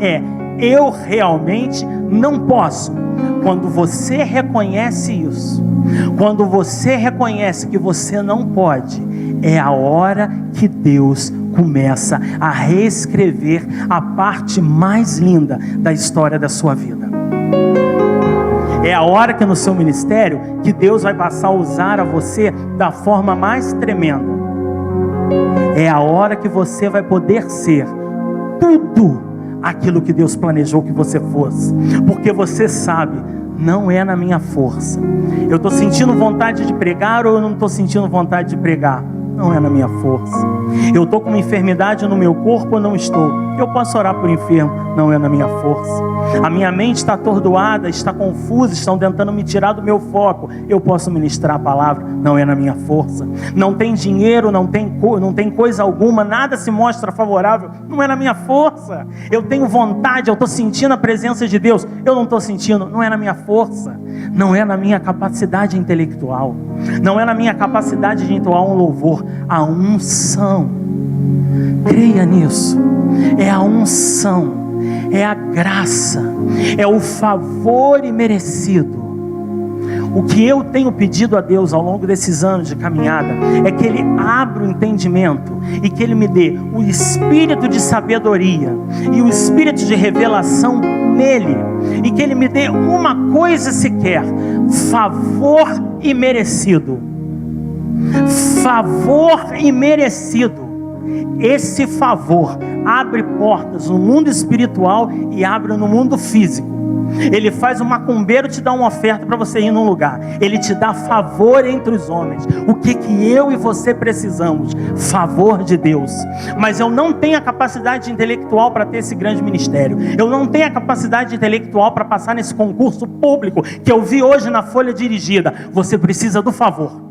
eu realmente não posso. Quando você reconhece isso, quando você reconhece que você não pode, é a hora que Deus começa a reescrever a parte mais linda da história da sua vida. É a hora que no seu ministério, que Deus vai passar a usar a você da forma mais tremenda. É a hora que você vai poder ser tudo aquilo que Deus planejou que você fosse. Porque você sabe, não é na minha força. Eu estou sentindo vontade de pregar ou eu não estou sentindo vontade de pregar? Não é na minha força. Eu estou com uma enfermidade no meu corpo ou não estou? Eu posso orar por enfermo? Não é na minha força. A minha mente está atordoada, está confusa, estão tentando me tirar do meu foco. Eu posso ministrar a palavra? Não é na minha força. Não tem dinheiro, não tem coisa alguma, nada se mostra favorável. Não é na minha força. Eu tenho vontade, eu estou sentindo a presença de Deus. Eu não estou sentindo, não é na minha força. Não é na minha capacidade intelectual. Não é na minha capacidade de entoar um louvor. A unção. Creia nisso. É a unção. É a graça, é o favor imerecido. O que eu tenho pedido a Deus ao longo desses anos de caminhada é que Ele abra o entendimento e que Ele me dê o espírito de sabedoria e o espírito de revelação nele, e que Ele me dê uma coisa sequer: favor imerecido. Favor imerecido. Esse favor abre portas no mundo espiritual e abre no mundo físico. Ele faz o macumbeiro te dar uma oferta para você ir num lugar. Ele te dá favor entre os homens. O que eu e você precisamos? Favor de Deus. Mas eu não tenho a capacidade intelectual para ter esse grande ministério. Eu não tenho a capacidade intelectual para passar nesse concurso público que eu vi hoje na folha dirigida. Você precisa do favor.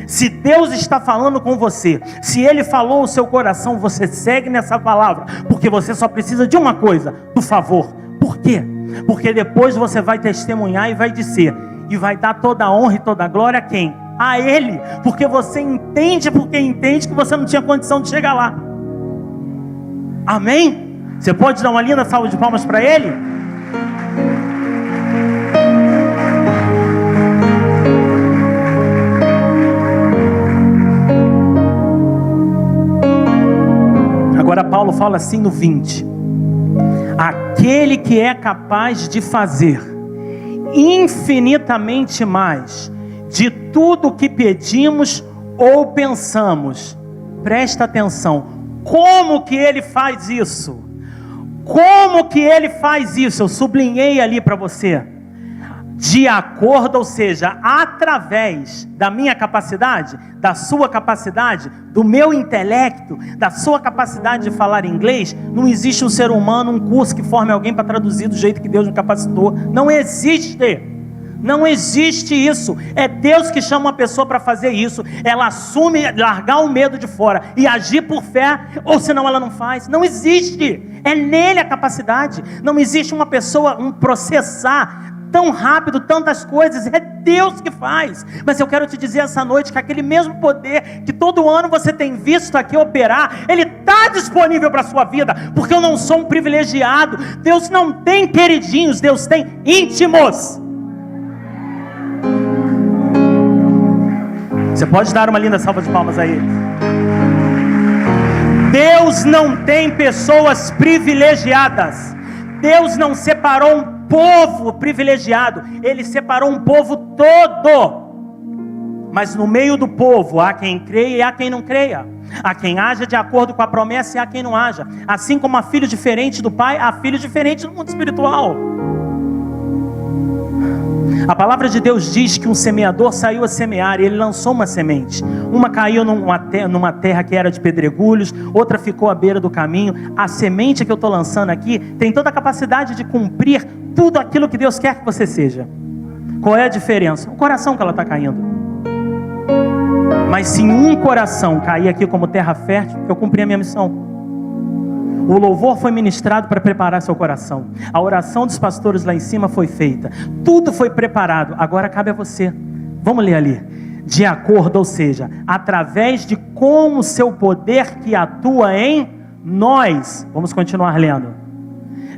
Se Deus está falando com você, se Ele falou o seu coração, você segue nessa palavra, porque você só precisa de uma coisa: do favor. Por quê? Porque depois você vai testemunhar e vai dizer, e vai dar toda a honra e toda a glória a quem? A Ele, porque você entende que você não tinha condição de chegar lá. Amém? Você pode dar uma linda salva de palmas para Ele? Agora Paulo fala assim no 20: aquele que é capaz de fazer infinitamente mais de tudo o que pedimos ou pensamos. Presta atenção, como que Ele faz isso? Como que Ele faz isso? Eu sublinhei ali para você. De acordo, ou seja, através da minha capacidade, da sua capacidade, do meu intelecto, da sua capacidade de falar inglês. Não existe um ser humano, um curso que forme alguém para traduzir do jeito que Deus me capacitou. Não existe. Não existe isso. É Deus que chama uma pessoa para fazer isso. Ela assume, largar o medo de fora e agir por fé, ou senão ela não faz. Não existe. É nele a capacidade. Não existe uma pessoa, um processar tão rápido tantas coisas. É Deus que faz. Mas eu quero te dizer essa noite que aquele mesmo poder que todo ano você tem visto aqui operar, ele está disponível para a sua vida, porque eu não sou um privilegiado. Deus não tem queridinhos, Deus tem íntimos. Você pode dar uma linda salva de palmas a Ele. Deus não tem pessoas privilegiadas. Deus não separou um povo privilegiado, Ele separou um povo todo. Mas no meio do povo há quem creia e há quem não creia, há quem haja de acordo com a promessa e há quem não haja. Assim como há filho diferente do pai, há filho diferente no mundo espiritual. A palavra de Deus diz que um semeador saiu a semear e ele lançou uma semente. Uma caiu numa terra que era de pedregulhos, outra ficou à beira do caminho. A semente que eu estou lançando aqui tem toda a capacidade de cumprir tudo aquilo que Deus quer que você seja. Qual é a diferença? O coração que ela está caindo. Mas se um coração cair aqui como terra fértil, eu cumpri a minha missão. O louvor foi ministrado para preparar seu coração. A oração dos pastores lá em cima foi feita. Tudo foi preparado. Agora cabe a você. Vamos ler ali. De acordo, ou seja, através de como o seu poder que atua em nós. Vamos continuar lendo.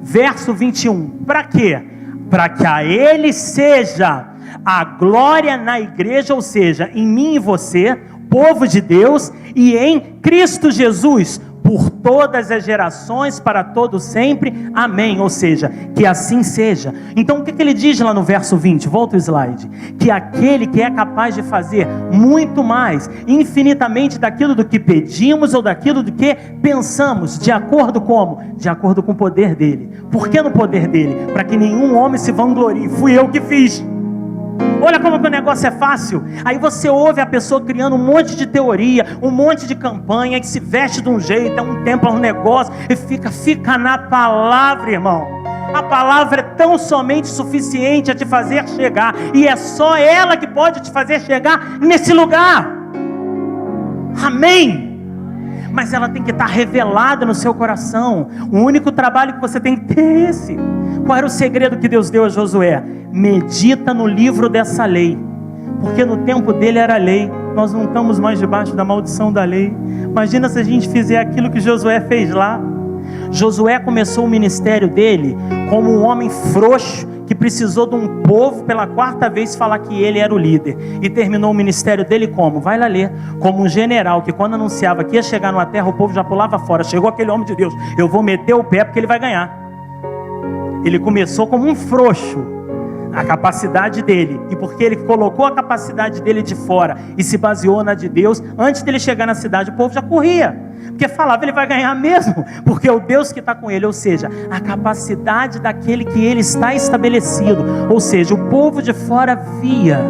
Verso 21. Para quê? Para que a Ele seja a glória na igreja, ou seja, em mim e você, povo de Deus, e em Cristo Jesus, por todas as gerações, para todo sempre, amém, ou seja, que assim seja. Então o que ele diz lá no verso 20, volta o slide, que aquele que é capaz de fazer muito mais, infinitamente daquilo do que pedimos ou daquilo do que pensamos, de acordo como? De acordo com o poder dele. Por que no poder dele? Para que nenhum homem se vanglorie, fui eu que fiz. Olha como que o negócio é fácil. Aí você ouve a pessoa criando um monte de teoria, um monte de campanha, que se veste de um jeito, é um tempo, é um negócio, e fica na palavra, irmão. A palavra é tão somente suficiente a te fazer chegar, e é só ela que pode te fazer chegar nesse lugar. Amém? Mas ela tem que estar revelada no seu coração. O único trabalho que você tem que ter é esse. Qual era o segredo que Deus deu a Josué? Medita no livro dessa lei, porque no tempo dele era lei. Nós não estamos mais debaixo da maldição da lei. Imagina se a gente fizer aquilo que Josué fez lá. Josué começou o ministério dele como um homem frouxo, que precisou de um povo pela 4ª vez falar que ele era o líder, e terminou o ministério dele como? Vai lá ler, como um general, que quando anunciava que ia chegar numa terra, o povo já pulava fora. Chegou aquele homem de Deus, eu vou meter o pé porque ele vai ganhar. Ele começou como um frouxo, a capacidade dele, e porque ele colocou a capacidade dele de fora e se baseou na de Deus, antes dele chegar na cidade, o povo já corria, porque falava, ele vai ganhar mesmo, porque é o Deus que está com ele. Ou seja, a capacidade daquele que ele está estabelecido. Ou seja, o povo de fora via,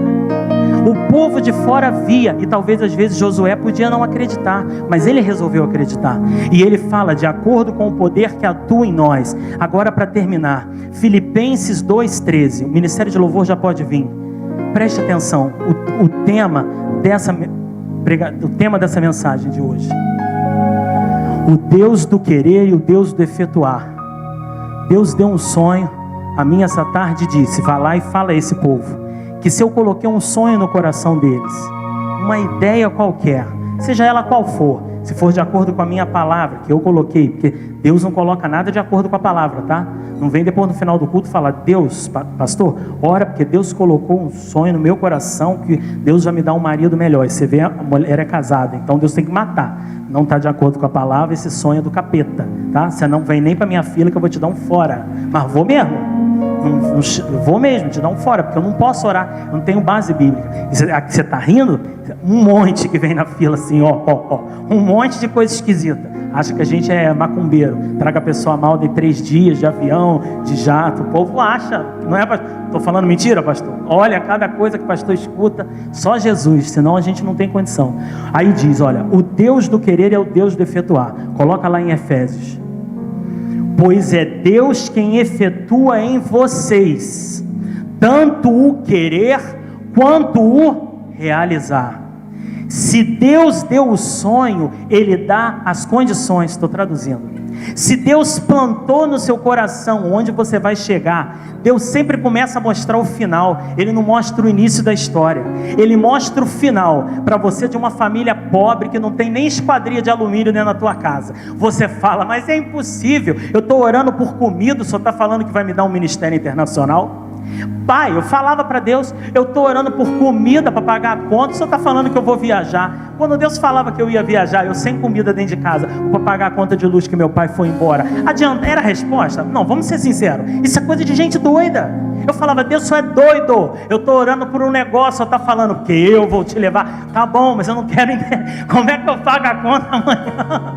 e talvez às vezes Josué podia não acreditar, mas ele resolveu acreditar, e ele fala de acordo com o poder que atua em nós. Agora, para terminar, Filipenses 2,13, o ministério de louvor já pode vir. Preste atenção, o tema dessa mensagem de hoje: o Deus do querer e o Deus do efetuar. Deus deu um sonho a mim essa tarde e disse: vá lá e fala a esse povo que se eu coloquei um sonho no coração deles, uma ideia qualquer, seja ela qual for, se for de acordo com a minha palavra que eu coloquei, porque Deus não coloca nada de acordo com a palavra, tá? Não vem depois no final do culto falar: Deus, pastor, ora porque Deus colocou um sonho no meu coração que Deus vai me dar um marido melhor. E você vê, a mulher é casada, então Deus tem que matar. Não está de acordo com a palavra, esse sonho é do capeta, tá? Você não vem nem para minha fila que eu vou te dar um fora. Mas vou mesmo. Vou mesmo te dar um fora, porque eu não posso orar, eu não tenho base bíblica. E você está rindo? Um monte que vem na fila assim, um monte de coisa esquisita. Acha que a gente é macumbeiro, traga a pessoa mal de 3 dias de avião, de jato. O povo acha, não é, pastor? Estou falando mentira, pastor? Olha cada coisa que o pastor escuta, só Jesus, senão a gente não tem condição. Aí diz, olha, o Deus do querer é o Deus do efetuar. Coloca lá em Efésios: pois é Deus quem efetua em vocês tanto o querer quanto o realizar. Se Deus deu o sonho, Ele dá as condições. Estou traduzindo. Se Deus plantou no seu coração onde você vai chegar, Deus sempre começa a mostrar o final. Ele não mostra o início da história, Ele mostra o final. Para você de uma família pobre que não tem nem esquadria de alumínio dentro da tua casa, você fala: mas é impossível, eu estou orando por comida, o senhor está falando que vai me dar um ministério internacional? Pai, eu falava para Deus: eu estou orando por comida para pagar a conta, o senhor está falando que eu vou viajar. Quando Deus falava que eu ia viajar, eu sem comida dentro de casa, para pagar a conta de luz que meu pai foi embora, adianta, era a resposta? Não, vamos ser sinceros, isso é coisa de gente doida. Eu falava: Deus, só é doido, eu estou orando por um negócio, eu está falando que eu vou te levar. Tá bom, mas eu não quero entender. Como é que eu pago a conta amanhã?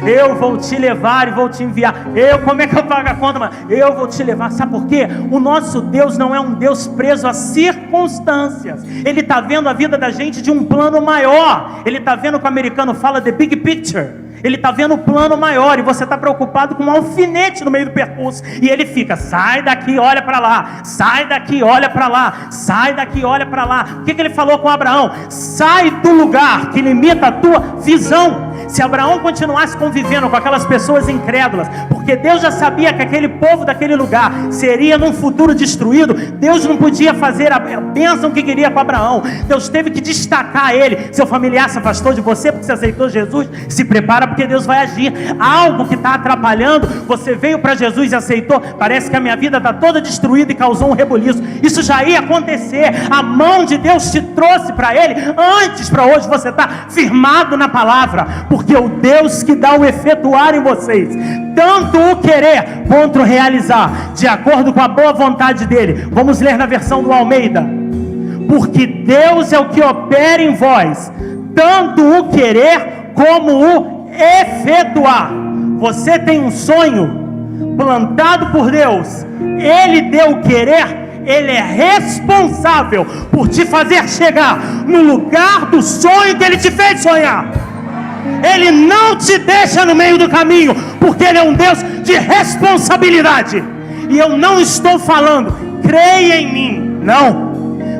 Eu vou te levar e vou te enviar. Como é que eu pago a conta amanhã? Eu vou te levar. Sabe por quê? O nosso Deus não é um Deus preso a circunstâncias. Ele está vendo a vida da gente de um plano maior. Ele está vendo, que o americano fala, the big picture. Ele está vendo o plano maior, e você está preocupado com um alfinete no meio do percurso, e ele fica: sai daqui, olha para lá, sai daqui, olha para lá, sai daqui, olha para lá. O que ele falou com Abraão? Sai do lugar que limita a tua visão. Se Abraão continuasse convivendo com aquelas pessoas incrédulas, porque Deus já sabia que aquele povo daquele lugar seria num futuro destruído, Deus não podia fazer a bênção que queria com Abraão. Deus teve que destacar ele. Seu familiar se afastou de você porque você aceitou Jesus, se prepara porque Deus vai agir. Algo que está atrapalhando, você veio para Jesus e aceitou, parece que a minha vida está toda destruída e causou um rebuliço. Isso já ia acontecer. A mão de Deus te trouxe para ele antes, para hoje você estar firmado na palavra, porque porque o Deus que dá o efetuar em vocês, tanto o querer quanto o realizar, de acordo com a boa vontade dele. Vamos ler na versão do Almeida. Porque Deus é o que opera em vós, tanto o querer como o efetuar. Você tem um sonho plantado por Deus, Ele deu o querer, Ele é responsável por te fazer chegar no lugar do sonho que Ele te fez sonhar. Ele não te deixa no meio do caminho, porque Ele é um Deus de responsabilidade. E eu não estou falando, creia em mim, não.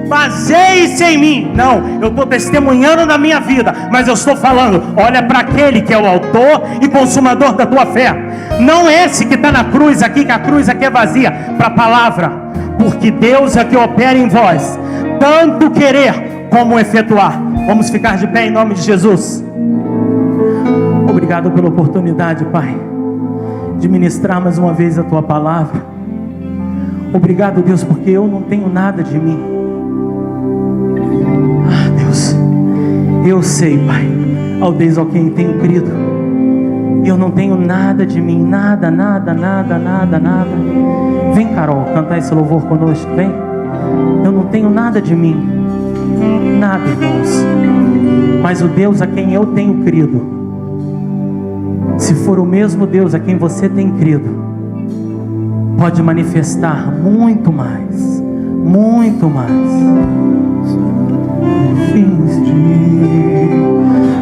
Baseie-se em mim, não. Eu estou testemunhando na minha vida, mas eu estou falando, olha para aquele que é o autor e consumador da tua fé. Não esse que está na cruz aqui, que a cruz aqui é vazia, para a palavra. Porque Deus é que opera em vós, tanto querer como efetuar. Vamos ficar de pé em nome de Jesus. Obrigado pela oportunidade, Pai, de ministrar mais uma vez a tua palavra. Obrigado, Deus, porque eu não tenho nada de mim. Deus, eu sei, Pai, ao Deus ao quem tenho crido, eu não tenho nada de mim, nada. Vem, Carol, cantar esse louvor conosco, vem. Eu não tenho nada de mim, nada, irmãos, mas o Deus a quem eu tenho crido, se for o mesmo Deus a quem você tem crido, pode manifestar muito mais.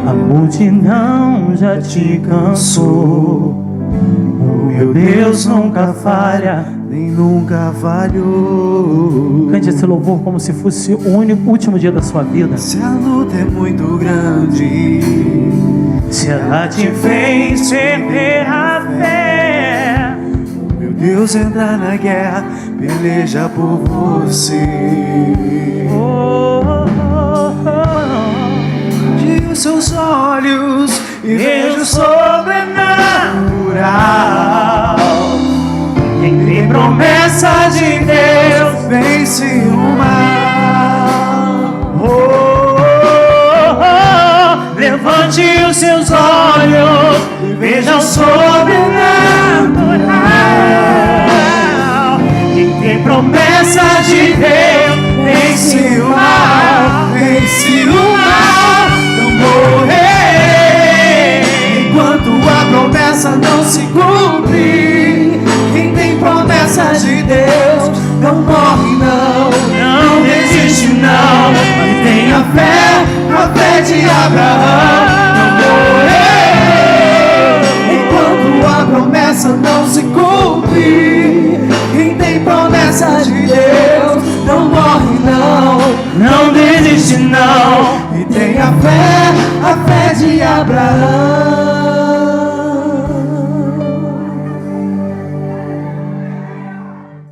A multidão já te cansou, o meu Deus nunca falha, nem nunca falhou. Cante esse louvor como se fosse o último dia da sua vida. Se a luta é muito grande, se ela te fez perder a fé, meu Deus entra na guerra, peleja por você. De os seus olhos e vejo o sobrenatural. Quem tem promessa de Deus Vence o mal. Levante os seus olhos e veja o sobrenatural. Quem tem promessa de Deus vence o mal, Vence o mal, não morrer. Enquanto a promessa não se cumpre, quem tem promessa de Deus não morre não. não desiste não. Mantenha a fé de Abraão, não morrer. Enquanto a promessa não se cumpre, quem tem promessa de Deus não morre não. Não desiste não. E tem a fé de Abraão.